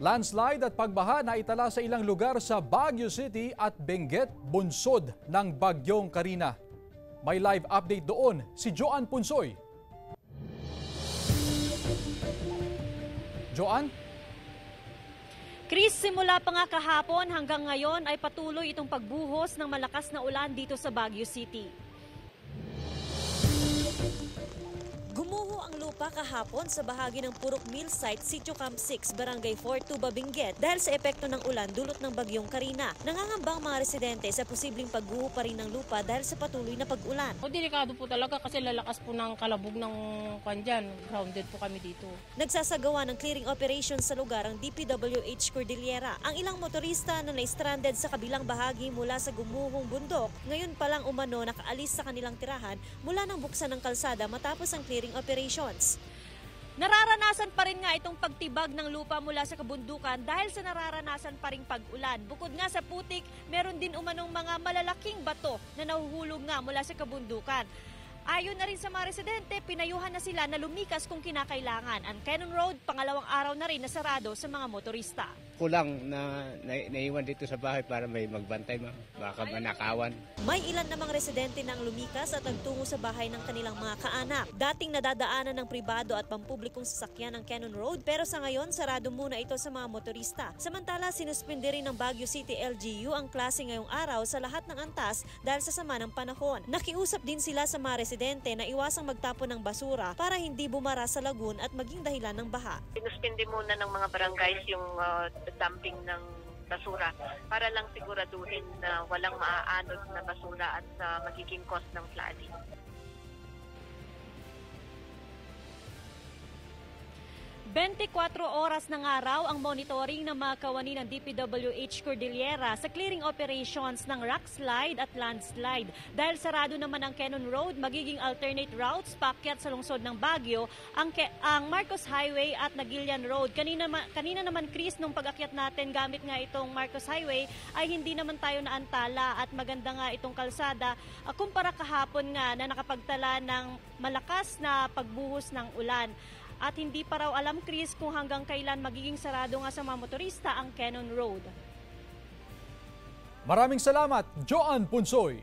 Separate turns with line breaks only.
Landslide at pagbaha na itala sa ilang lugar sa Baguio City at Benguet, bunsod ng Bagyong Carina. May live update doon si Joan Punsoy. Joan?
Chris, simula pa nga kahapon hanggang ngayon ay patuloy itong pagbuhos ng malakas na ulan dito sa Baguio City. Gumuho ang lupa kahapon sa bahagi ng Purok Mill Site, Sitio Camp 6, Barangay 4, Tuba, Benguet dahil sa epekto ng ulan dulot ng Bagyong Carina. Nangangambang mga residente sa posibleng pagguho pa rin ng lupa dahil sa patuloy na pag-ulan.
Delikado po talaga kasi lalakas po ng kalabog ng kwan dyan. Grounded po kami dito.
Nagsasagawa ng clearing operations sa lugar ang DPWH Cordillera. Ang ilang motorista na na-stranded sa kabilang bahagi mula sa gumuhong bundok, ngayon palang umano nakaalis sa kanilang tirahan mula ng buksan ng kalsada matapos ang clearing operations. Nararanasan pa rin nga itong pagtibag ng lupa mula sa kabundukan dahil sa nararanasan pa ring pag-ulan. Bukod nga sa putik, meron din umanong mga malalaking bato na nahuhulog nga mula sa kabundukan. Ayon na rin sa mga residente, pinayuhan na sila na lumikas kung kinakailangan. Ang Cannon Road, pangalawang araw na rin nasarado sa mga motorista.
Kulang na naiwan dito sa bahay para may magbantay, baka manakawan.
May ilan namang residente nang lumikas at nagtungo sa bahay ng kanilang mga kaanak. Dating nadadaanan ng pribado at pampublikong sasakyan ng Cannon Road pero sa ngayon sarado muna ito sa mga motorista. Samantala, sinuspinde rin ng Baguio City LGU ang klase ngayong araw sa lahat ng antas dahil sa sama ng panahon. Nakiusap din sila sa mga residente na iwasang magtapon ng basura para hindi bumara sa lagun at maging dahilan ng baha.
Sinuspinde muna ng mga barangays yung dumping ng basura para lang siguraduhin na walang maaanod na basura at magiging cause ng flooding.
24 oras ng araw ang monitoring ng mga kawani ng DPWH Cordillera sa clearing operations ng rock slide at landslide. Dahil sarado naman ang Cannon Road, magiging alternate routes paakyat sa lungsod ng Baguio ang Marcos Highway at Nagilian Road. Kanina naman, Chris, nung pag-akyat natin gamit nga itong Marcos Highway ay hindi naman tayo naantala at maganda nga itong kalsada kumpara kahapon nga na nakapagtala ng malakas na pagbuhos ng ulan. At hindi pa raw alam, Chris, kung hanggang kailan magiging sarado nga sa mga motorista ang Cannon Road.
Maraming salamat, Joan Punsoy.